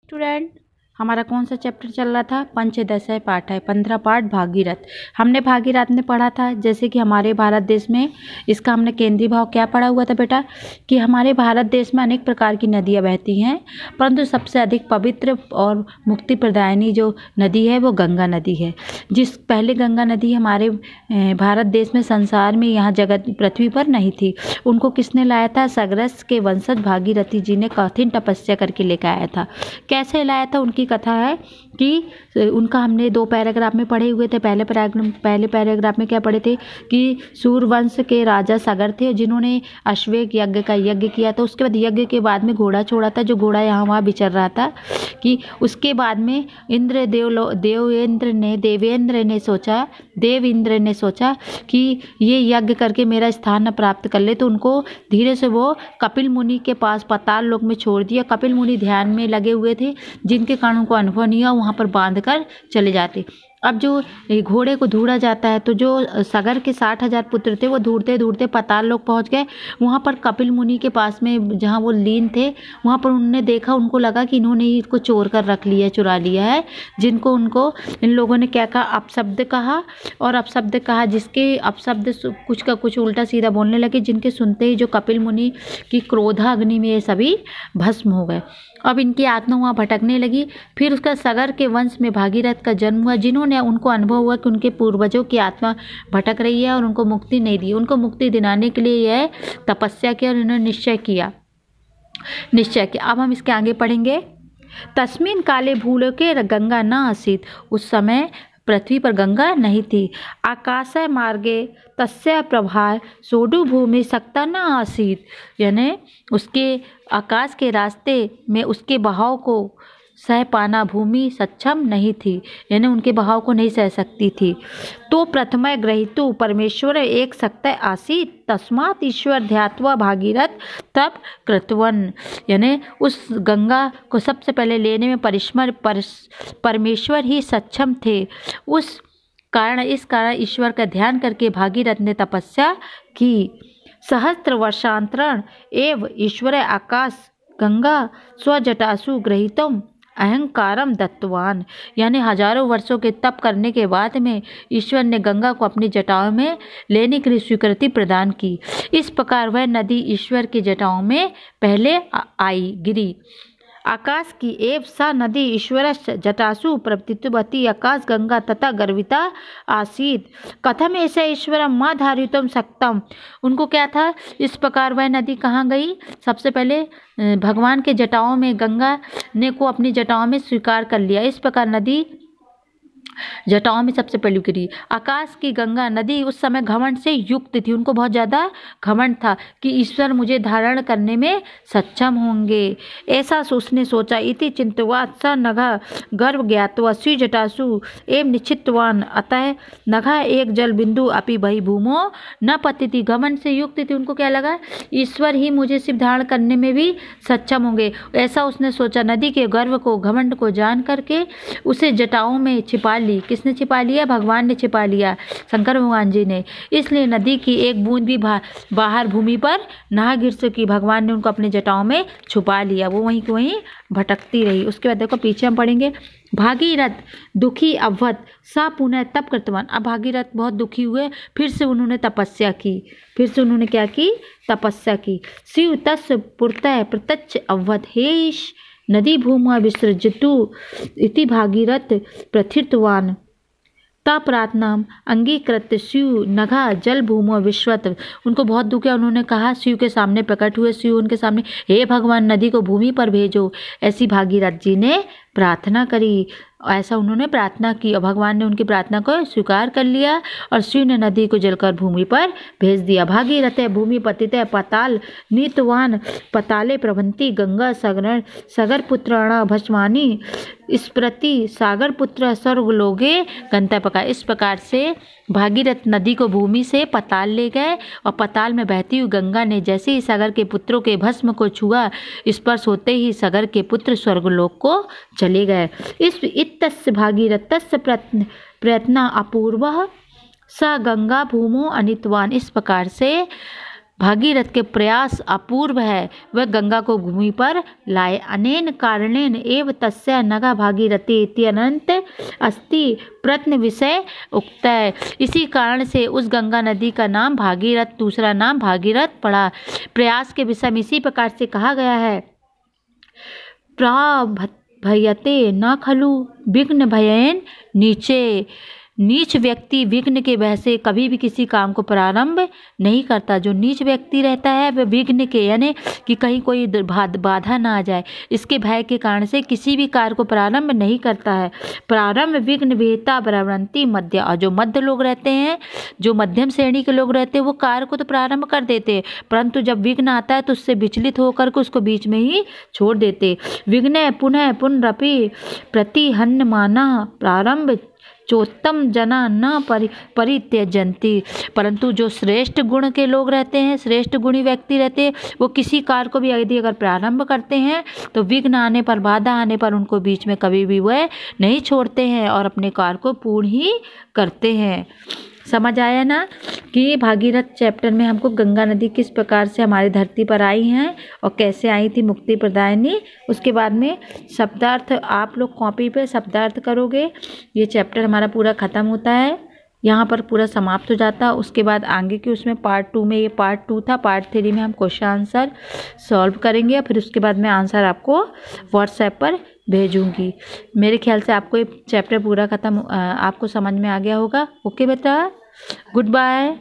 Student, हमारा कौन सा चैप्टर चल रहा था? पंचदश पाठ है, 15 पाठ भागीरथ। हमने भागीरथ में पढ़ा था जैसे कि हमारे भारत देश में इसका हमने केंद्रीय भाव क्या पढ़ा हुआ था बेटा कि हमारे भारत देश में अनेक प्रकार की नदियाँ बहती हैं, परंतु सबसे अधिक पवित्र और मुक्ति प्रदायनी जो नदी है वो गंगा नदी है। जिस पहले गंगा नदी हमारे भारत देश में, संसार में, यहाँ जगत पृथ्वी पर नहीं थी। उनको किसने लाया था? सगरस के वंशज भागीरथी जी ने कठिन तपस्या करके लेकर आया था। कैसे लाया था उनकी कथा है कि उनका हमने 2 पैराग्राफ में पढ़े हुए थे। पहले पैराग्राफ में क्या पढ़े थे कि सूर्यवंश के राजा सगर थे जिन्होंने अश्वेक यज्ञ का यज्ञ किया था। उसके बाद यज्ञ के बाद में घोड़ा छोड़ा था, जो घोड़ा यहाँ वहाँ विचर रहा था। कि उसके बाद में देवेंद्र ने सोचा कि ये यज्ञ करके मेरा स्थान न प्राप्त कर ले, तो उनको धीरे से वो कपिल मुनि के पास पाताल लोक में छोड़ दिया। कपिल मुनि ध्यान में लगे हुए थे, जिनके कारण उनको अनुभव नहीं हुआ, वहाँ पर बांध कर चले जाते। अब जो घोड़े को ढूंढा जाता है, तो जो सगर के 60,000 पुत्र थे वो ढूंढते ढूंढते पाताल लोक पहुँच गए। वहाँ पर कपिल मुनि के पास में जहाँ वो लीन थे, वहाँ पर उन्होंने देखा, उनको लगा कि इन्होंने इसको चोर कर रख लिया, चुरा लिया है। इन लोगों ने क्या कहा? अपशब्द कहा। और अपशब्द कहा, जिसके अपशब्द कुछ का कुछ उल्टा सीधा बोलने लगे, जिनके सुनते ही जो कपिल मुनि की क्रोधाग्नि में ये सभी भस्म हो गए। अब इनकी आत्मा वहाँ भटकने लगी। फिर उसका सगर के वंश में भागीरथ का जन्म हुआ, जिन्होंने उनको अनुभव हुआ कि उनके पूर्वजों की आत्मा भटक रही है और उनको मुक्ति नहीं दी। उनको मुक्ति दिलाने के लिए यह तपस्या की और इन्होंने निश्चय किया। अब हम इसके आगे पढ़ेंगे। तस्मिन काले भूलोके गंगा न आसीत, उस समय पृथ्वी पर गंगा नहीं थी। आकाशय मार्गे तस्य प्रभा सोडु भूमि सकता न आसीत, यानी उसके आकाश के रास्ते में उसके बहाव को सह पाना भूमि सक्षम नहीं थी, यानी उनके बहाव को नहीं सह सकती थी। तो प्रथमय ग्रहीतु परमेश्वर एक शक्ति आसीत, तस्मात् ईश्वर ध्यात्वा भागीरथ तप कृतवन, यानी उस गंगा को सबसे पहले लेने में परमेश्वर ही सक्षम थे। इस कारण ईश्वर का ध्यान करके भागीरथ ने तपस्या की। सहस्त्र वर्षांतरण एव ईश्वर आकाश गंगा स्वजटासु ग्रहीतम अहंकारम दत्तवान, यानी हजारों वर्षों के तप करने के बाद में ईश्वर ने गंगा को अपनी जटाओं में लेने के लिए स्वीकृति प्रदान की। इस प्रकार वह नदी ईश्वर की जटाओं में पहले गिरी। आकाश की एव सा नदी ईश्वर जटासु प्रवृत्तिवती आकाश गंगा तथा गर्विता आसीत, कथम ऐसा ईश्वर माँ धारितम सक्तम। उनको क्या था? इस प्रकार वह नदी कहाँ गई? सबसे पहले भगवान के जटाओं में गंगा ने को अपनी जटाओं में स्वीकार कर लिया। इस प्रकार नदी जटाओं में सबसे पहले गिरी। आकाश की गंगा नदी उस समय घमंड से युक्त थी, उनको बहुत ज़्यादा घमंड था कि ईश्वर मुझे धारण करने में सक्षम होंगे। ऐसा उसने सोचा। इति चिंतवात स नघा गर्भ ज्ञातवा स्वी जटासु एवं निश्चितवान, अतः नघा एक जल बिंदु अपि बहि भूमो न पतिथि। घमंड से युक्त थी, उनको क्या लगा? ईश्वर ही मुझे सिर्फ धारण करने में भी सक्षम होंगे। ऐसा उसने सोचा। नदी के गर्भ को, घमंड को जान करके उसे जटाओं में छिपा ली। किसने छिपा लिया? भगवान ने छिपा लिया, शंकर भगवान जी ने। इसलिए नदी की एक बूंद भी बाहर भूमि पर ना गिर सकी। भगवान ने उनको अपने जटाओं में छुपा लिया, वो वहीं की वहीं भटकती रही। उसके बाद देखो पीछे हम पढ़ेंगे। भागीरथ दुखी अवध सा पुनः तप कृतवान। अब भागीरथ बहुत दुखी हुए, फिर से उन्होंने तपस्या की। फिर से उन्होंने क्या की? तपस्या की। शिव तस् पुरतः प्रत्यक्ष अवध हेश नदी भूमा विसृजतु इति भागीरथ प्रथितवान प्रार्थनाम अंगीकृत शिव नघा जल भूमो विश्वत। उनको बहुत दुख है, उन्होंने कहा, शिव के सामने प्रकट हुए। शिव उनके सामने, हे भगवान नदी को भूमि पर भेजो। ऐसी भागीरथ जी ने प्रार्थना करी। ऐसा उन्होंने प्रार्थना की और भगवान ने उनकी प्रार्थना को स्वीकार कर लिया और शिव ने नदी को जलकर भूमि पर भेज दिया। भागीरथ भूमि पतित पाताल नीतवान पताले प्रभंती गंगा सगर पुत्राणा भस्मानी स्प्रति सागर पुत्र स्वर्ग लोगे गंता पका। इस प्रकार से भागीरथ नदी को भूमि से पताल ले गए और पताल में बहती हुई गंगा ने जैसे ही सागर के पुत्रों के भस्म को छुआ, स्पर्श होते ही सागर के पुत्र स्वर्गलोक को चले गए। इस इत्तस्य भागीरथस्य प्रयत्न अपूर्व स गंगा भूमो अनितवान। इस प्रकार से भागीरथ के प्रयास अपूर्व है, वह गंगा को भूमि पर लाए। अनेन कारणेन एव तस्य नगा भागीरथी इति अनंत अस्ति प्रत्न विषय उक्त है। इसी कारण से उस गंगा नदी का नाम भागीरथ, दूसरा नाम भागीरथ पड़ा। प्रयास के विषय में इसी प्रकार से कहा गया है, प्राभयते न खलु विघ्न भयेन नीचे। नीच व्यक्ति विघ्न के भय से कभी भी किसी काम को प्रारंभ नहीं करता। जो नीच व्यक्ति रहता है वह विघ्न के यानी कि कहीं कोई बाधा ना आ जाए, इसके भय के कारण से किसी भी कार्य को प्रारंभ नहीं करता है। प्रारंभ विघ्न विहिता ब्रवंती मध्य। और जो मध्य लोग रहते हैं, जो मध्यम श्रेणी के लोग रहते हैं, वो कार्य को तो प्रारंभ कर देते हैं, परंतु जब विघ्न आता है तो उससे विचलित होकर के उसको बीच में ही छोड़ देते। विघ्न पुनः पुनरपि प्रतिहन्यमाना प्रारंभ चोत्तम जना न परित्यजंती। परंतु जो श्रेष्ठ गुण के लोग रहते हैं, श्रेष्ठ गुणी व्यक्ति रहते हैं, वो किसी कार्य को भी यदि अगर प्रारंभ करते हैं तो विघ्न आने पर, बाधा आने पर उनको बीच में कभी भी वह नहीं छोड़ते हैं और अपने कार्य को पूर्ण ही करते हैं। समझ आया ना कि भागीरथ चैप्टर में हमको गंगा नदी किस प्रकार से हमारी धरती पर आई हैं और कैसे आई थी मुक्ति प्रदायिनी। उसके बाद में शब्दार्थ आप लोग कॉपी पे शब्दार्थ करोगे। ये चैप्टर हमारा पूरा ख़त्म होता है, यहाँ पर पूरा समाप्त हो जाता है। उसके बाद आगे की उसमें पार्ट 2 में, ये पार्ट 2 था, पार्ट 3 में हम क्वेश्चन आंसर सॉल्व करेंगे। फिर उसके बाद मैं आंसर आपको व्हाट्सएप पर भेजूंगी। मेरे ख्याल से आपको ये चैप्टर पूरा ख़त्म आपको समझ में आ गया होगा। ओके बेटा, गुड बाय।